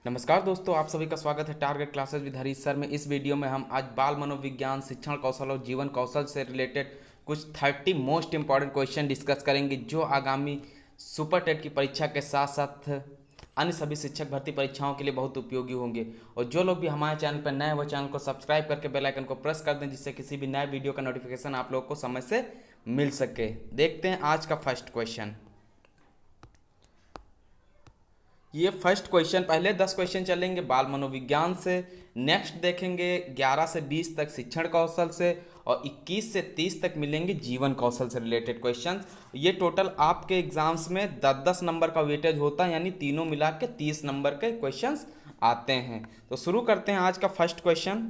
नमस्कार दोस्तों, आप सभी का स्वागत है target classes with Harish sir में। इस वीडियो में हम आज बाल मनोविज्ञान, शिक्षण कौशल और जीवन कौशल से रिलेटेड कुछ 30 मोस्ट इंपॉर्टेंट क्वेश्चन डिस्कस करेंगे जो आगामी सुपर टेट की परीक्षा के साथ साथ अन्य सभी शिक्षक भर्ती परीक्षाओं के लिए बहुत उपयोगी होंगे। और जो लोग भी हमारे चैनल पर नए हैं वो चैनल को सब्सक्राइब करके बेल आइकन को प्रेस कर दें, जिससे किसी भी नए वीडियो का नोटिफिकेशन आप लोगों को समय से मिल सके। देखते हैं आज का फर्स्ट क्वेश्चन। ये फर्स्ट क्वेश्चन, पहले 10 क्वेश्चन चलेंगे बाल मनोविज्ञान से, नेक्स्ट देखेंगे 11 से 20 तक शिक्षण कौशल से, और 21 से 30 तक मिलेंगे जीवन कौशल से रिलेटेड क्वेश्चंस। ये टोटल आपके एग्जाम्स में 10-10 नंबर का वेटेज होता है, यानी तीनों मिला के 30 नंबर के क्वेश्चंस आते हैं। तो शुरू करते हैं आज का फर्स्ट क्वेश्चन।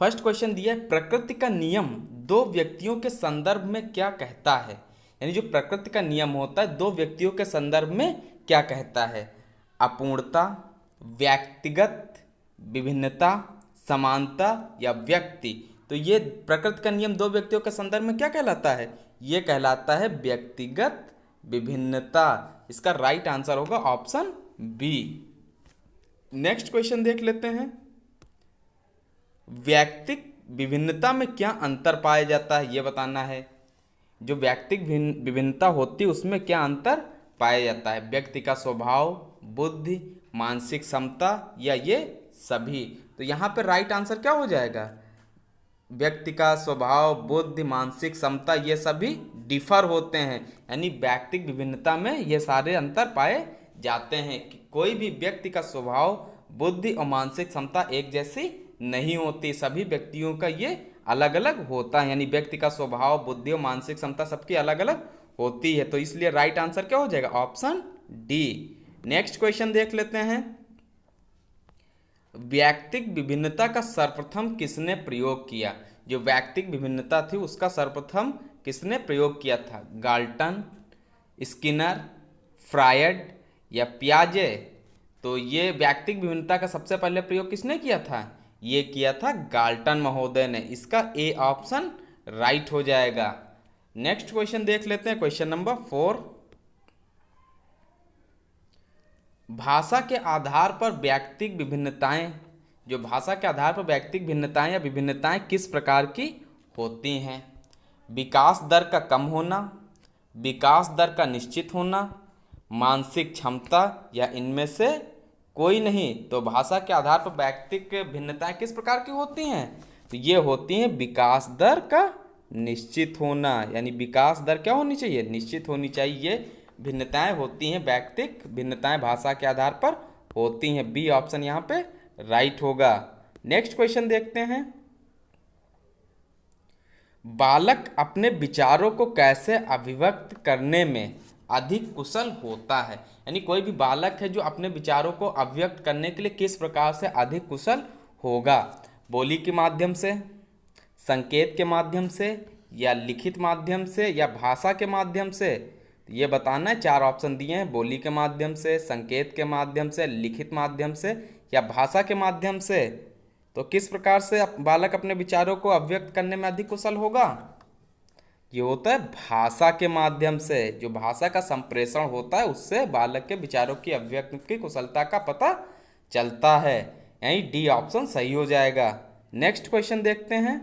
फर्स्ट क्वेश्चन दिया है, प्रकृति का नियम दो व्यक्तियों के संदर्भ में क्या कहता है। यानी जो प्रकृति का नियम होता है दो व्यक्तियों के संदर्भ में क्या कहता है। अपूर्णता, व्यक्तिगत विभिन्नता, समानता या व्यक्ति। तो ये प्रकृति का नियम दो व्यक्तियों के संदर्भ में क्या कहलाता है? ये कहलाता है व्यक्तिगत विभिन्नता। इसका राइट आंसर होगा ऑप्शन बी। नेक्स्ट क्वेश्चन देख लेते हैं। व्यक्तिक विभिन्नता में क्या अंतर पाया जाता है, ये बताना है। जो व्यक्तिक विभिन्नता होती है उसमें क्या अंतर पाया जाता है। व्यक्ति का स्वभाव, बुद्धि, मानसिक क्षमता या ये सभी। तो यहाँ पे राइट आंसर क्या हो जाएगा? व्यक्ति का स्वभाव, बुद्धि, मानसिक क्षमता ये सभी डिफर होते हैं, यानी व्यक्तिक विभिन्नता में ये सारे अंतर पाए जाते हैं कि कोई भी व्यक्ति का स्वभाव, बुद्धि और मानसिक क्षमता एक जैसी नहीं होती। सभी व्यक्तियों का ये अलग अलग होता है, यानी व्यक्ति का स्वभाव, बुद्धि और मानसिक क्षमता सबकी अलग अलग होती है। तो इसलिए राइट आंसर क्या हो जाएगा? Option D. नेक्स्ट क्वेश्चन देख लेते हैं। व्यक्तिक विभिन्नता का सर्वप्रथम किसने प्रयोग किया? जो व्यक्तिक विभिन्नता थी उसका सर्वप्रथम किसने प्रयोग किया था? गाल्टन, स्किनर, फ्रायड या पियाजे। तो ये व्यक्तिक विभिन्नता का सबसे पहले प्रयोग किसने किया था? ये किया था गाल्टन महोदय ने। इसका ए ऑप्शन राइट हो जाएगा। नेक्स्ट क्वेश्चन देख लेते हैं, क्वेश्चन नंबर 4। भाषा के आधार पर व्यक्तिक विभिन्नताएं, जो भाषा के आधार पर व्यक्तिक भिन्नताएं या विभिन्नताएं किस प्रकार की होती हैं? विकास दर का कम होना, विकास दर का निश्चित होना, मानसिक क्षमता या इनमें से कोई नहीं। तो भाषा के आधार पर व्यक्तिक भिन्नताएं किस प्रकार की होती हैं? तो ये होती हैं विकास दर का निश्चित होना, यानी विकास दर क्या होनी चाहिए? निश्चित होनी चाहिए। भिन्नताएं होती हैं, व्यक्तिक भिन्नताएं भाषा के आधार पर होती हैं। बी ऑप्शन यहाँ पे राइट होगा। नेक्स्ट क्वेश्चन देखते हैं। बालक अपने विचारों को कैसे अभिव्यक्त करने में अधिक कुशल होता है? यानी कोई भी बालक है जो अपने विचारों को अभिव्यक्त करने के लिए किस प्रकार से अधिक कुशल होगा? बोली के माध्यम से, संकेत के माध्यम से, या लिखित माध्यम से, या भाषा के माध्यम से। ये बताना है। 4 ऑप्शन दिए हैं, बोली के माध्यम से, संकेत के माध्यम से, लिखित माध्यम से या भाषा के माध्यम से। तो किस प्रकार से बालक अपने विचारों को अभिव्यक्त करने में अधिक कुशल होगा? ये होता है भाषा के माध्यम से। जो भाषा का संप्रेषण होता है उससे बालक के विचारों की अभिव्यक्ति की कुशलता का पता चलता है, यानी डी ऑप्शन सही हो जाएगा। नेक्स्ट क्वेश्चन देखते हैं।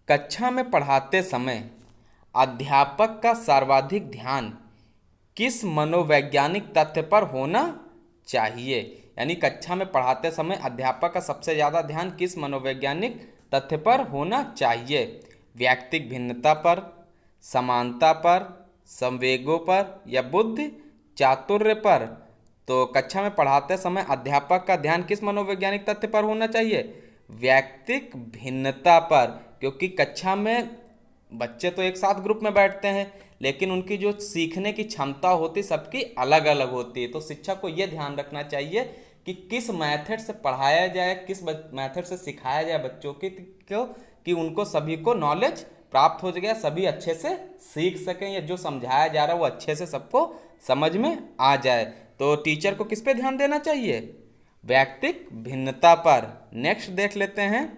कक्षा में पढ़ाते समय अध्यापक का सर्वाधिक ध्यान किस मनोवैज्ञानिक तथ्य पर होना चाहिए? यानी कक्षा में पढ़ाते समय अध्यापक का सबसे ज़्यादा ध्यान किस मनोवैज्ञानिक तथ्य पर होना चाहिए? व्यक्तिक भिन्नता पर, समानता पर, संवेगों पर या बुद्धि चातुर्य पर। तो कक्षा में पढ़ाते समय अध्यापक का ध्यान किस मनोवैज्ञानिक तथ्य पर होना चाहिए? व्यक्तिक भिन्नता पर, क्योंकि कक्षा में बच्चे तो एक साथ ग्रुप में बैठते हैं लेकिन उनकी जो सीखने की क्षमता होती सबकी अलग अलग होती है। तो शिक्षक को यह ध्यान रखना चाहिए कि किस मेथड से पढ़ाया जाए, किस मेथड से सिखाया जाए बच्चों को, कि उनको सभी को नॉलेज प्राप्त हो जाए, सभी अच्छे से सीख सकें, या जो समझाया जा रहा है वो अच्छे से सबको समझ में आ जाए। तो टीचर को किस पे ध्यान देना चाहिए? व्यक्तिक भिन्नता पर। नेक्स्ट देख लेते हैं।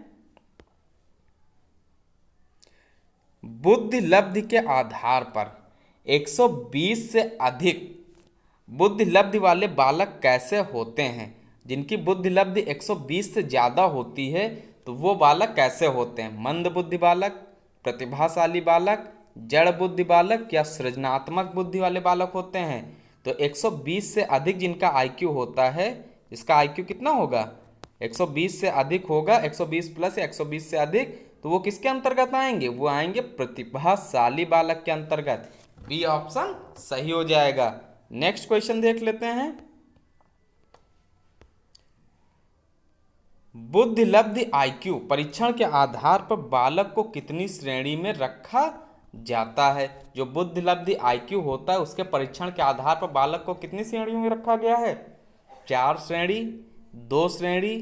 बुद्धि लब्धि के आधार पर 120 से अधिक बुद्धि लब्धि वाले बालक कैसे होते हैं? जिनकी बुद्धि लब्धि 120 से ज़्यादा होती है तो वो बालक कैसे होते हैं? मंद बुद्धि बालक, प्रतिभाशाली बालक, जड़ बुद्धि बालक या सृजनात्मक बुद्धि वाले बालक होते हैं? तो 120 से अधिक जिनका आईक्यू होता है, इसका आईक्यू कितना होगा? 120 से अधिक होगा, 120 प्लस या 120 से अधिक, तो वो किसके अंतर्गत आएंगे? वो आएंगे प्रतिभाशाली बालक के अंतर्गत। बी ऑप्शन सही हो जाएगा। नेक्स्ट क्वेश्चन देख लेते हैं। बुद्धि लब्धि आईक्यू परीक्षण के आधार पर बालक को कितनी श्रेणी में रखा जाता है? जो बुद्धि लब्धि आईक्यू होता है उसके परीक्षण के आधार पर बालक को कितनी श्रेणियों में रखा गया है? 4 श्रेणी, 2 श्रेणी,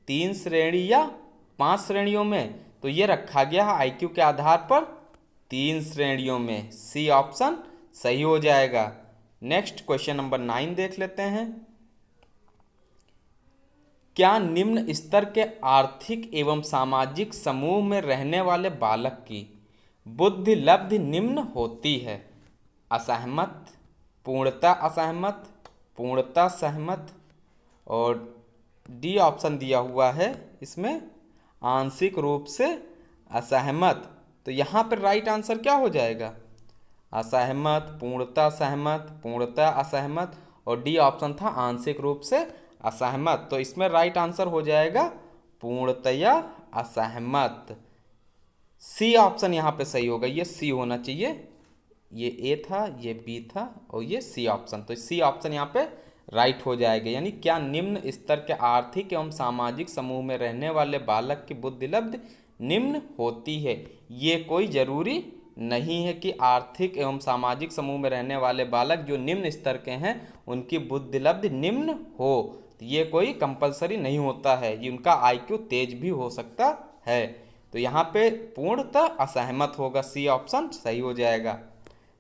3 श्रेणी या 5 श्रेणियों में? तो ये रखा गया है आईक्यू के आधार पर 3 श्रेणियों में। सी ऑप्शन सही हो जाएगा। नेक्स्ट क्वेश्चन नंबर 9 देख लेते हैं। क्या निम्न स्तर के आर्थिक एवं सामाजिक समूह में रहने वाले बालक की बुद्धि लब्धि निम्न होती है? असहमत, पूर्णतः असहमत, पूर्णतः सहमत, और डी ऑप्शन दिया हुआ है इसमें आंशिक रूप से असहमत। तो यहाँ पर राइट आंसर क्या हो जाएगा? असहमत, पूर्णतः सहमत, पूर्णतः असहमत, और डी ऑप्शन था आंशिक रूप से असहमत। तो इसमें राइट आंसर हो जाएगा पूर्णतया असहमत। सी ऑप्शन यहाँ पे सही होगा, ये सी होना चाहिए। ये ए था, ये बी था और ये सी ऑप्शन, तो सी ऑप्शन यहाँ पे राइट हो जाएगा। यानी क्या निम्न स्तर के आर्थिक एवं सामाजिक समूह में रहने वाले बालक की बुद्धि लब्धि निम्न होती है? ये कोई जरूरी नहीं है कि आर्थिक एवं सामाजिक समूह में रहने वाले बालक जो निम्न स्तर के हैं उनकी बुद्धि लब्धि निम्न हो, ये कोई कंपलसरी नहीं होता है। ये उनका आईक्यू तेज भी हो सकता है। तो यहाँ पे पूर्णतः असहमत होगा, सी ऑप्शन सही हो जाएगा।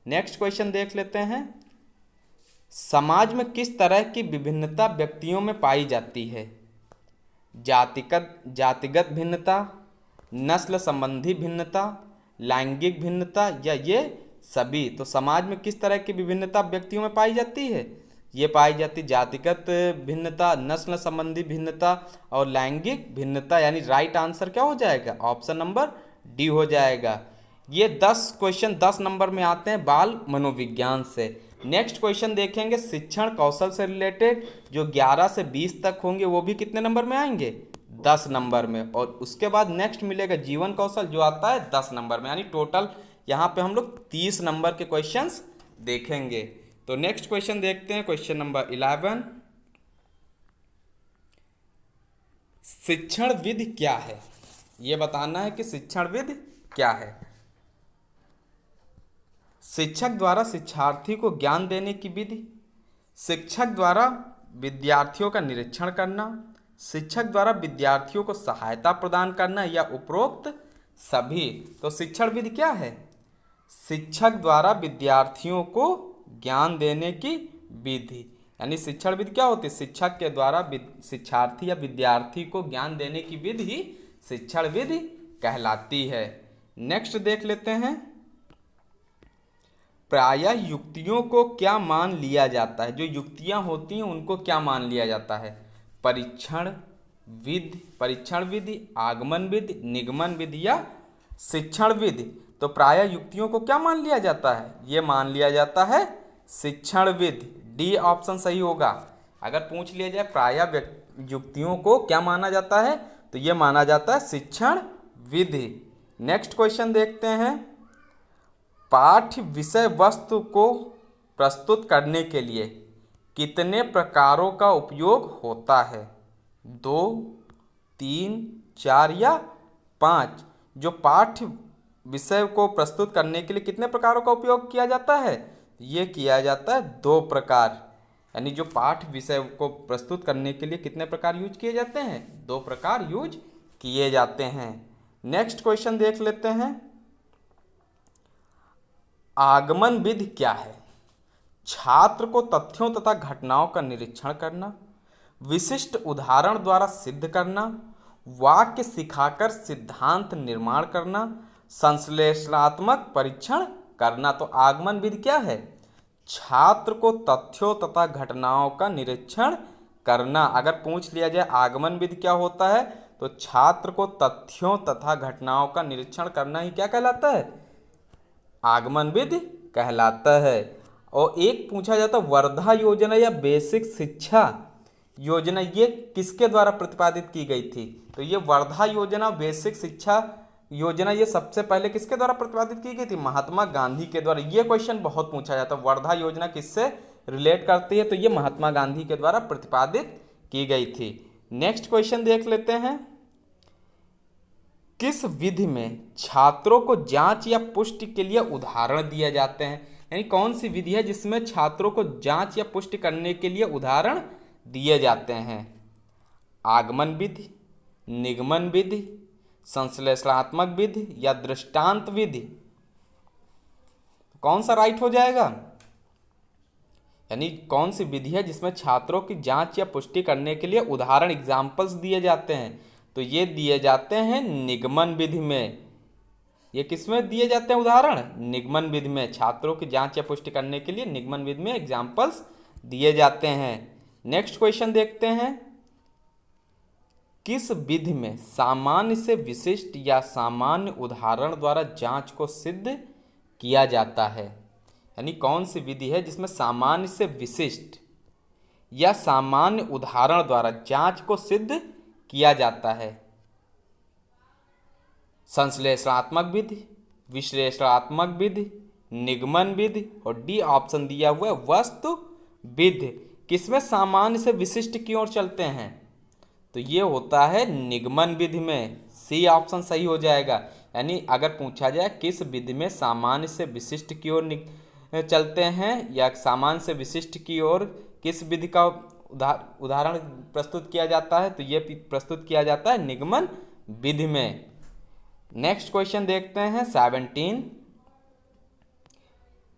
नेक्स्ट क्वेश्चन देख लेते हैं। समाज में किस तरह की विभिन्नता व्यक्तियों में पाई जाती है? जातिगत भिन्नता, नस्ल संबंधी भिन्नता, लैंगिक भिन्नता या ये सभी? तो समाज में किस तरह की विभिन्नता व्यक्तियों में पाई जाती है? ये पाई जाती जातिगत भिन्नता, नस्ल संबंधी भिन्नता और लैंगिक भिन्नता। यानी राइट आंसर क्या हो जाएगा? ऑप्शन नंबर डी हो जाएगा। ये 10 क्वेश्चन 10 नंबर में आते हैं बाल मनोविज्ञान से। नेक्स्ट क्वेश्चन देखेंगे शिक्षण कौशल से रिलेटेड, जो 11 से 20 तक होंगे वो भी कितने नंबर में आएंगे? 10 नंबर में। और उसके बाद नेक्स्ट मिलेगा जीवन कौशल जो आता है 10 नंबर में। यानी टोटल यहाँ पे हम लोग 30 नंबर के क्वेश्चंस देखेंगे। तो नेक्स्ट क्वेश्चन देखते हैं, क्वेश्चन नंबर 11। शिक्षण विधि क्या है? ये बताना है कि शिक्षण विधि क्या है। शिक्षक द्वारा शिक्षार्थी को ज्ञान देने की विधि, शिक्षक द्वारा विद्यार्थियों का निरीक्षण करना, शिक्षक द्वारा विद्यार्थियों को सहायता प्रदान करना या उपरोक्त सभी? तो शिक्षण विधि क्या है? शिक्षक द्वारा विद्यार्थियों को ज्ञान देने की विधि। यानी शिक्षण विधि क्या होती है? शिक्षक के द्वारा शिक्षार्थी या विद्यार्थी को ज्ञान देने की विधि ही शिक्षण विधि कहलाती है। नेक्स्ट देख लेते हैं। प्रायः युक्तियों को क्या मान लिया जाता है? जो युक्तियां होती हैं उनको क्या मान लिया जाता है? परीक्षण विधि, आगमन विधि, निगमन विधि या शिक्षण विधि? तो प्रायः युक्तियों को क्या मान लिया जाता है? ये मान लिया जाता है शिक्षण विधि। डी ऑप्शन सही होगा। अगर पूछ लिया जाए प्रायः युक्तियों को क्या माना जाता है, तो ये माना जाता है शिक्षण विधि। नेक्स्ट क्वेश्चन देखते हैं। पाठ्य विषय वस्तु को प्रस्तुत करने के लिए कितने प्रकारों का उपयोग होता है? 2, 3, 4 या 5? जो पाठ्य विषय को प्रस्तुत करने के लिए कितने प्रकारों का उपयोग किया जाता है? ये किया जाता है 2 प्रकार। यानी जो पाठ विषय को प्रस्तुत करने के लिए कितने प्रकार यूज किए जाते हैं? 2 प्रकार यूज किए जाते हैं। नेक्स्ट क्वेश्चन देख लेते हैं। आगमन विधि क्या है? छात्र को तथ्यों तथा घटनाओं का निरीक्षण करना, विशिष्ट उदाहरण द्वारा सिद्ध करना, वाक्य सिखाकर सिद्धांत निर्माण करना, संश्लेषणात्मक परीक्षण करना। तो आगमन विधि क्या है? छात्र को तथ्यों तथा घटनाओं का निरीक्षण करना। अगर पूछ लिया जाए आगमन विधि क्या होता है, तो छात्र को तथ्यों तथा घटनाओं का निरीक्षण करना ही क्या कहलाता है, आगमन विधि कहलाता है। और एक पूछा जाता वर्धा योजना या बेसिक शिक्षा योजना, ये किसके द्वारा प्रतिपादित की गई थी, तो ये वर्धा योजना बेसिक शिक्षा योजना ये सबसे पहले किसके द्वारा प्रतिपादित की गई थी, महात्मा गांधी के द्वारा। ये क्वेश्चन बहुत पूछा जाता है, वर्धा योजना किससे रिलेट करती है, तो ये महात्मा गांधी के द्वारा प्रतिपादित की गई थी। नेक्स्ट क्वेश्चन देख लेते हैं, किस विधि में छात्रों को जांच या पुष्टि के लिए उदाहरण दिए जाते हैं, यानी कौन सी विधि है जिसमें छात्रों को जांच या पुष्टि करने के लिए उदाहरण दिए जाते हैं, आगमन विधि, निगमन विधि, संश्लेषणात्मक विधि या दृष्टांत विधि। कौन सा राइट हो जाएगा, यानी कौन सी विधि है जिसमें छात्रों की जांच या पुष्टि करने के लिए उदाहरण एग्जाम्पल्स दिए जाते हैं, तो ये दिए जाते हैं निगमन विधि में। ये किसमें दिए जाते हैं उदाहरण, निगमन विधि में। छात्रों की जांच या पुष्टि करने के लिए निगमन विधि में एग्जाम्पल्स दिए जाते हैं। नेक्स्ट क्वेश्चन देखते हैं, किस विधि में सामान्य से विशिष्ट या सामान्य उदाहरण द्वारा जांच को सिद्ध किया जाता है, यानी कौन सी विधि है जिसमें सामान्य से विशिष्ट या सामान्य उदाहरण द्वारा जांच को सिद्ध किया जाता है, संश्लेषणात्मक विधि, विश्लेषणात्मक विधि, निगमन विधि, और डी ऑप्शन दिया हुआ है वस्तु विधि। किसमें सामान्य से विशिष्ट की ओर चलते हैं, तो ये होता है निगमन विधि में, सी ऑप्शन सही हो जाएगा। यानी अगर पूछा जाए किस विधि में सामान्य से विशिष्ट की ओर चलते हैं या सामान्य से विशिष्ट की ओर किस विधि का उदाहरण प्रस्तुत किया जाता है, तो ये प्रस्तुत किया जाता है निगमन विधि में। नेक्स्ट क्वेश्चन देखते हैं 17,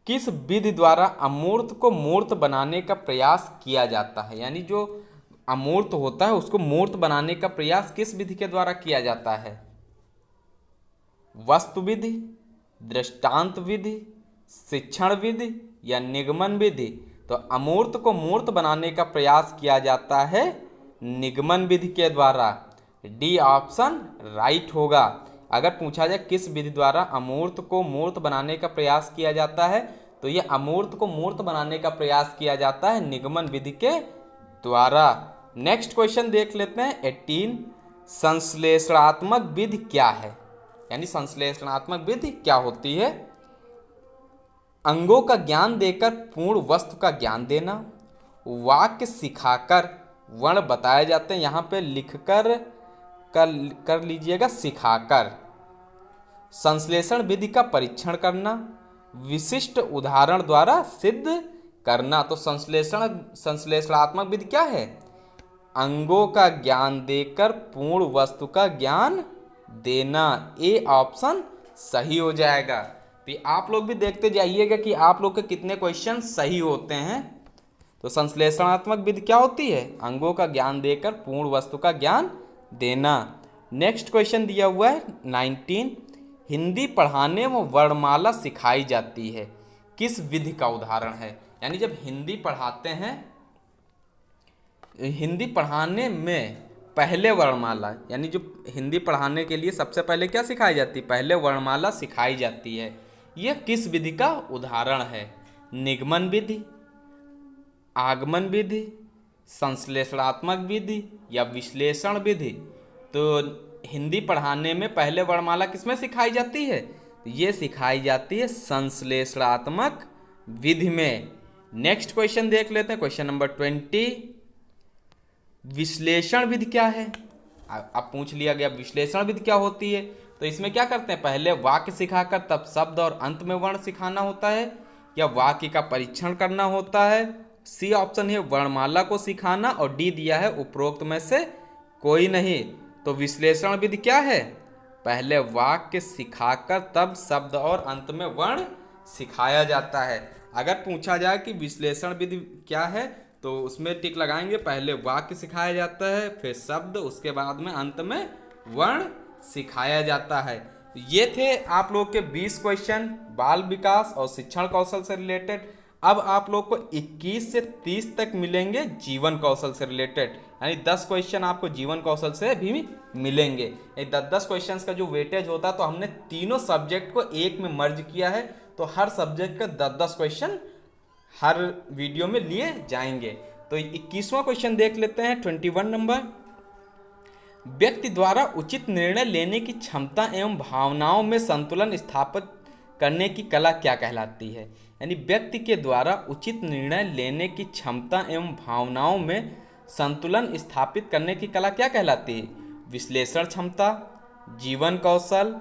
किस विधि द्वारा अमूर्त को मूर्त बनाने का प्रयास किया जाता है, यानी जो अमूर्त होता है उसको मूर्त बनाने का प्रयास किस विधि के द्वारा किया जाता है, वस्तु विधि, दृष्टांत विधि, शिक्षण विधि या निगमन विधि। तो अमूर्त को मूर्त बनाने का प्रयास किया जाता है निगमन विधि के द्वारा, डी ऑप्शन राइट होगा। अगर पूछा जाए किस विधि द्वारा अमूर्त को मूर्त बनाने का प्रयास किया जाता है, तो ये अमूर्त को मूर्त बनाने का प्रयास किया जाता है निगमन विधि के द्वारा। नेक्स्ट क्वेश्चन देख लेते हैं 18, संश्लेषणात्मक विधि क्या है, यानी संश्लेषणात्मक विधि क्या होती है, अंगों का ज्ञान देकर पूर्ण वस्तु का ज्ञान देना, वाक्य सिखाकर वर्ण बताए जाते हैं, यहाँ पे लिखकर कर लीजिएगा सिखाकर, संश्लेषण विधि का परीक्षण करना, विशिष्ट उदाहरण द्वारा सिद्ध करना। तो संश्लेषणात्मक विधि क्या है, अंगों का ज्ञान देकर पूर्ण वस्तु का ज्ञान देना, ए ऑप्शन सही हो जाएगा। तो आप लोग भी देखते जाइएगा कि आप लोग के कितने क्वेश्चन सही होते हैं। तो संश्लेषणात्मक विधि क्या होती है, अंगों का ज्ञान देकर पूर्ण वस्तु का ज्ञान देना। नेक्स्ट क्वेश्चन दिया हुआ है 19, हिंदी पढ़ाने में वर्णमाला सिखाई जाती है, किस विधि का उदाहरण है, यानी जब हिंदी पढ़ाते हैं, हिंदी पढ़ाने में पहले वर्णमाला, यानी जो हिंदी पढ़ाने के लिए सबसे पहले क्या सिखाई जाती है, पहले वर्णमाला सिखाई जाती है, यह किस विधि का उदाहरण है, निगमन विधि, आगमन विधि, संश्लेषणात्मक विधि या विश्लेषण विधि। तो हिंदी पढ़ाने में पहले वर्णमाला किसमें सिखाई जाती है, ये सिखाई जाती है संश्लेषणात्मक विधि में। नेक्स्ट क्वेश्चन देख लेते हैं, क्वेश्चन नंबर 20, विश्लेषण विधि क्या है। अब पूछ लिया गया विश्लेषण विधि क्या होती है, तो इसमें क्या करते हैं, पहले वाक्य सिखाकर तब शब्द और अंत में वर्ण सिखाना होता है, या वाक्य का परीक्षण करना होता है, सी ऑप्शन है वर्णमाला को सिखाना, और डी दिया है उपरोक्त में से कोई नहीं। तो विश्लेषण विधि क्या है, पहले वाक्य सिखाकर तब शब्द और अंत में वर्ण सिखाया जाता है। अगर पूछा जाए कि विश्लेषण विधि क्या है, तो उसमें टिक लगाएंगे, पहले वाक्य सिखाया जाता है, फिर शब्द, उसके बाद में अंत में वर्ण सिखाया जाता है। ये थे आप लोग के 20 क्वेश्चन बाल विकास और शिक्षण कौशल से रिलेटेड। अब आप लोग को 21 से 30 तक मिलेंगे जीवन कौशल से रिलेटेड, यानी 10 क्वेश्चन आपको जीवन कौशल से भी मिलेंगे। 10-10 क्वेश्चन का जो वेटेज होता है, तो हमने तीनों सब्जेक्ट को एक में मर्ज किया है, तो हर सब्जेक्ट का 10-10 क्वेश्चन हर वीडियो में लिए जाएंगे। तो 21वां क्वेश्चन देख लेते हैं, 21 नंबर। व्यक्ति द्वारा उचित निर्णय लेने की क्षमता एवं भावनाओं में संतुलन स्थापित करने की कला क्या कहलाती है? यानी व्यक्ति के द्वारा उचित निर्णय लेने की क्षमता एवं भावनाओं में संतुलन स्थापित करने की कला क्या कहलाती है? विश्लेषण क्षमता, जीवन कौशल,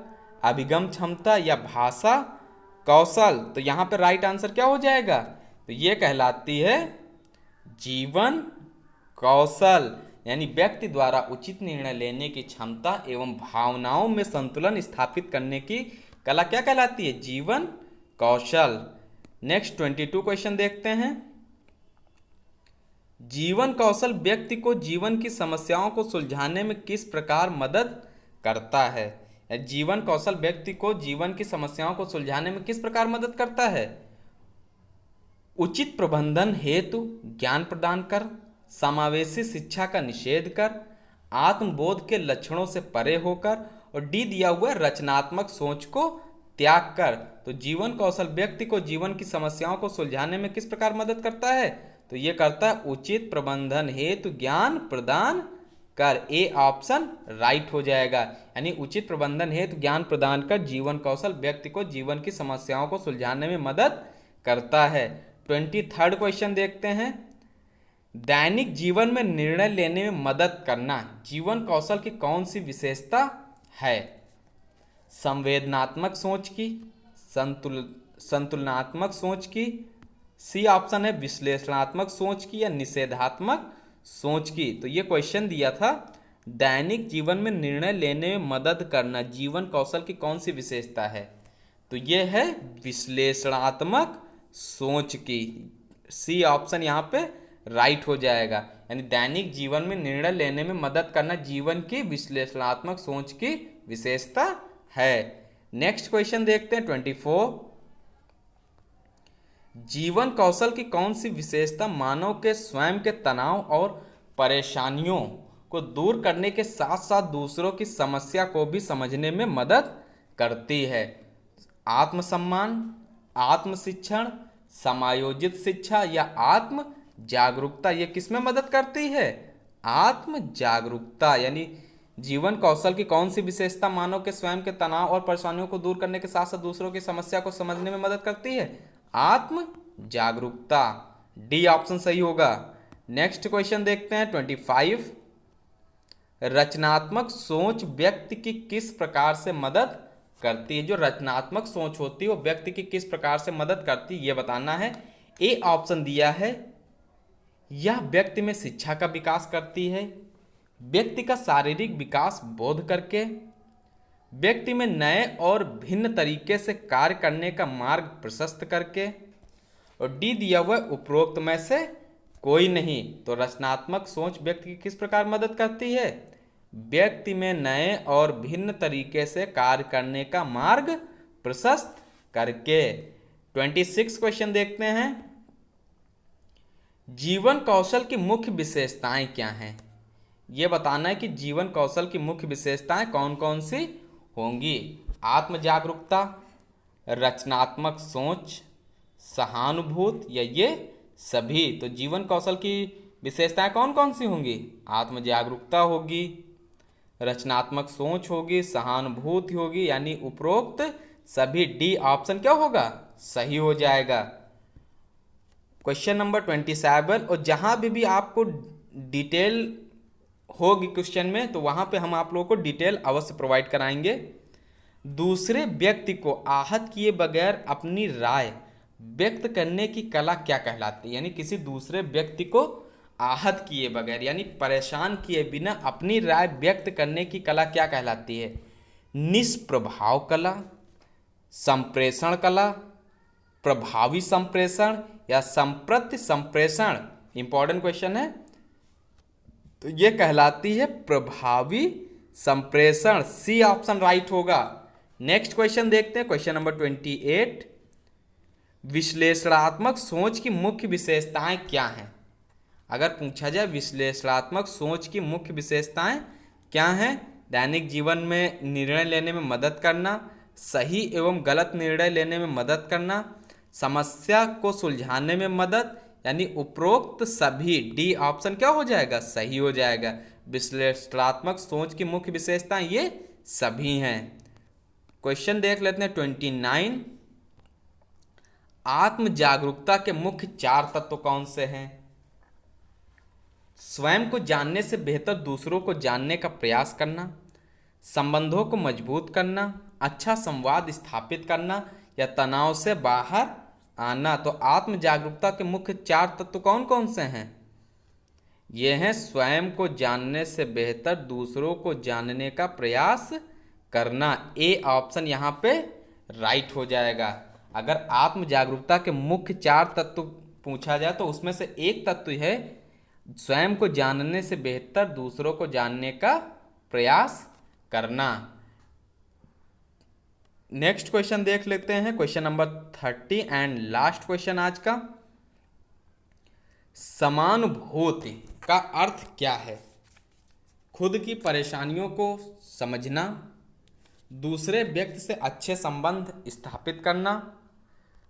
अभिगम क्षमता या भाषा कौशल? तो यहाँ पे राइट आंसर क्या हो जाएगा? तो ये कहलाती है जीवन कौशल, यानी व्यक्ति द्वारा उचित निर्णय लेने की क्षमता एवं भावनाओं में संतुलन स्थापित करने की कला क्या कहलाती है? जीवन कौशल। नेक्स्ट 22 क्वेश्चन देखते हैं। जीवन कौशल व्यक्ति को जीवन की समस्याओं को सुलझाने में किस प्रकार मदद करता है? जीवन कौशल व्यक्ति को जीवन की समस्याओं को सुलझाने में किस प्रकार मदद करता है? उचित प्रबंधन हेतु ज्ञान प्रदान कर, समावेशी शिक्षा का निषेध कर, आत्मबोध के लक्षणों से परे होकर, और डी दिया हुआ रचनात्मक सोच को त्याग कर। तो जीवन कौशल व्यक्ति को जीवन की समस्याओं को सुलझाने में किस प्रकार मदद करता है? तो ये करता है उचित प्रबंधन हेतु ज्ञान प्रदान कर। ए ऑप्शन राइट हो जाएगा, यानी उचित प्रबंधन हेतु ज्ञान प्रदान कर जीवन कौशल व्यक्ति को जीवन की समस्याओं को सुलझाने में मदद करता है। 23rd क्वेश्चन देखते हैं। दैनिक जीवन में निर्णय लेने में मदद करना जीवन कौशल की कौन सी विशेषता है? संवेदनात्मक सोच की, संतुलनात्मक सोच की, सी ऑप्शन है विश्लेषणात्मक सोच की या निषेधात्मक सोच की। तो ये क्वेश्चन दिया था, दैनिक जीवन में निर्णय लेने में मदद करना जीवन कौशल की कौन सी विशेषता है? तो ये है विश्लेषणात्मक सोच की। सी ऑप्शन यहाँ पे राइट हो जाएगा, यानी दैनिक जीवन में निर्णय लेने में मदद करना जीवन की विश्लेषणात्मक सोच की विशेषता है। नेक्स्ट क्वेश्चन देखते हैं 24। जीवन कौशल की कौन सी विशेषता मानव के स्वयं के तनाव और परेशानियों को दूर करने के साथ साथ दूसरों की समस्या को भी समझने में मदद करती है? आत्मसम्मान, आत्मशिक्षण, समायोजित शिक्षा या आत्म जागरूकता? ये किस में मदद करती है? आत्म जागरूकता। यानी जीवन कौशल की कौन सी विशेषता मानव के स्वयं के तनाव और परेशानियों को दूर करने के साथ साथ दूसरों की समस्या को समझने में मदद करती है? आत्म जागरूकता। डी ऑप्शन सही होगा। नेक्स्ट क्वेश्चन देखते हैं 25। रचनात्मक सोच व्यक्ति की किस प्रकार से मदद करती है? जो रचनात्मक सोच होती है वो व्यक्ति की किस प्रकार से मदद करती है, ये बताना है। ए ऑप्शन दिया है, यह व्यक्ति में शिक्षा का विकास करती है, व्यक्ति का शारीरिक विकास बोध करके, व्यक्ति में नए और भिन्न तरीके से कार्य करने का मार्ग प्रशस्त करके, और डी दिया हुआ उपरोक्त में से कोई नहीं। तो रचनात्मक सोच व्यक्ति की किस प्रकार मदद करती है? व्यक्ति में नए और भिन्न तरीके से कार्य करने का मार्ग प्रशस्त करके। 26 क्वेश्चन देखते हैं। जीवन कौशल की मुख्य विशेषताएं क्या हैं? ये बताना है कि जीवन कौशल की मुख्य विशेषताएं कौन कौन सी होंगी। आत्म जागरूकता, रचनात्मक सोच, सहानुभूति या ये सभी। तो जीवन कौशल की विशेषताएं कौन कौन सी होंगी? आत्म जागरूकता होगी, रचनात्मक सोच होगी, सहानुभूति होगी, यानी उपरोक्त सभी। डी ऑप्शन क्या होगा? सही हो जाएगा। Question number 27। और जहां भी आपको डिटेल होगी क्वेश्चन में, तो वहां पे हम आप लोगों को डिटेल अवश्य प्रोवाइड कराएंगे। दूसरे व्यक्ति को आहत किए बगैर अपनी राय व्यक्त करने की कला क्या कहलाती है? यानी किसी दूसरे व्यक्ति को आहत किए बगैर यानी परेशान किए बिना अपनी राय व्यक्त करने की कला क्या कहलाती है? निष्प्रभाव कला, संप्रेषण कला, प्रभावी संप्रेषण या संप्रति संप्रेषण? इंपॉर्टेंट क्वेश्चन है। तो ये कहलाती है प्रभावी संप्रेषण। सी ऑप्शन राइट होगा। नेक्स्ट क्वेश्चन देखते हैं, क्वेश्चन नंबर 28। विश्लेषणात्मक सोच की मुख्य विशेषताएं क्या हैं? अगर पूछा जाए विश्लेषणात्मक सोच की मुख्य विशेषताएं क्या हैं? दैनिक जीवन में निर्णय लेने में मदद करना, सही एवं गलत निर्णय लेने में मदद करना, समस्या को सुलझाने में मदद, यानी उपरोक्त सभी, डी ऑप्शन क्या हो जाएगा? सही हो जाएगा। विश्लेषणात्मक सोच की मुख्य विशेषताएं ये सभी हैं। क्वेश्चन देख लेते हैं 29। आत्म जागरूकता के मुख्य 4 तत्व कौन से हैं? स्वयं को जानने से बेहतर दूसरों को जानने का प्रयास करना, संबंधों को मजबूत करना, अच्छा संवाद स्थापित करना, या तनाव से बाहर आना। तो आत्म जागरूकता के मुख्य 4 तत्व कौन कौन से हैं? ये हैं स्वयं को जानने से बेहतर दूसरों को जानने का प्रयास करना। ए ऑप्शन यहाँ पे राइट हो जाएगा। अगर आत्म जागरूकता के मुख्य 4 तत्व पूछा जाए तो उसमें से एक तत्व है स्वयं को जानने से बेहतर दूसरों को जानने का प्रयास करना। नेक्स्ट क्वेश्चन देख लेते हैं, question number 30 and last question आज का। समानुभूति का अर्थ क्या है? खुद की परेशानियों को समझना, दूसरे व्यक्ति से अच्छे संबंध स्थापित करना,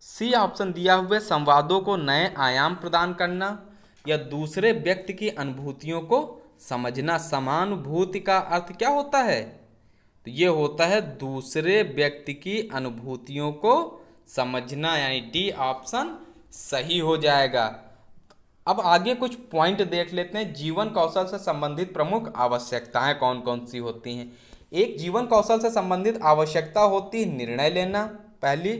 सी ऑप्शन दिया हुए संवादों को नए आयाम प्रदान करना, या दूसरे व्यक्ति की अनुभूतियों को समझना। समानुभूति का अर्थ क्या होता है? तो ये होता है दूसरे व्यक्ति की अनुभूतियों को समझना, यानी डी ऑप्शन सही हो जाएगा। अब आगे कुछ पॉइंट देख लेते हैं। जीवन कौशल से संबंधित प्रमुख आवश्यकताएं कौन कौन सी होती हैं? एक, जीवन कौशल से संबंधित आवश्यकता होती है निर्णय लेना, पहली।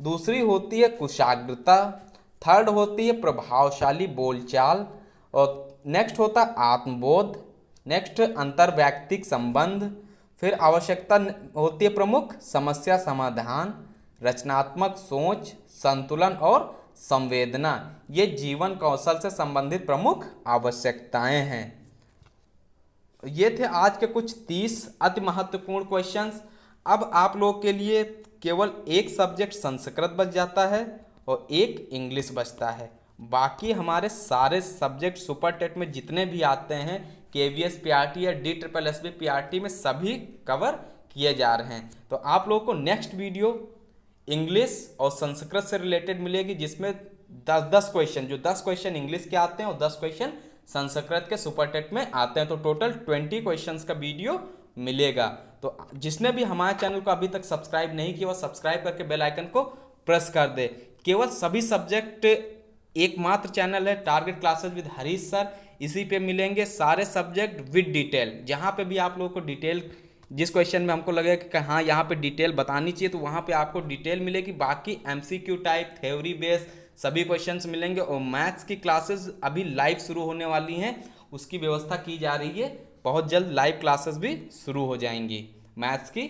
दूसरी होती है कुशाग्रता। थर्ड होती है प्रभावशाली बोलचाल। और नेक्स्ट होता है आत्मबोध। नेक्स्ट अंतर्वैयक्तिक संबंध। फिर आवश्यकता होती है प्रमुख समस्या समाधान, रचनात्मक सोच, संतुलन और संवेदना। ये जीवन कौशल से संबंधित प्रमुख आवश्यकताएं हैं। ये थे आज के कुछ 30 अति महत्वपूर्ण क्वेश्चंस। अब आप लोग के लिए केवल एक सब्जेक्ट संस्कृत बच जाता है और एक इंग्लिश बचता है। बाकी हमारे सारे सब्जेक्ट सुपर टेट में जितने भी आते हैं, KVS PRT या DSSB PRT में सभी कवर किए जा रहे हैं। तो आप लोगों को नेक्स्ट वीडियो इंग्लिश और संस्कृत से रिलेटेड मिलेगी, जिसमें 10 क्वेश्चन, जो 10 क्वेश्चन इंग्लिश के आते हैं और 10 क्वेश्चन संस्कृत के सुपर टेट में आते हैं। तो टोटल 20 क्वेश्चंस का वीडियो मिलेगा। तो जिसने भी हमारे चैनल को अभी तक सब्सक्राइब नहीं किया वो सब्सक्राइब करके बेल आइकन को प्रेस कर दे। केवल सभी सब्जेक्ट एकमात्र चैनल है target classes with Harish sir, इसी पे मिलेंगे सारे सब्जेक्ट विद डिटेल। जहाँ पे भी आप लोगों को डिटेल, जिस क्वेश्चन में हमको लगेगा कि हाँ यहाँ पे डिटेल बतानी चाहिए, तो वहाँ पे आपको डिटेल मिलेगी। बाकी MCQ टाइप, थ्योरी बेस सभी क्वेश्चंस मिलेंगे। और मैथ्स की क्लासेस अभी लाइव शुरू होने वाली हैं, उसकी व्यवस्था की जा रही है। बहुत जल्द लाइव क्लासेस भी शुरू हो जाएंगी मैथ्स की।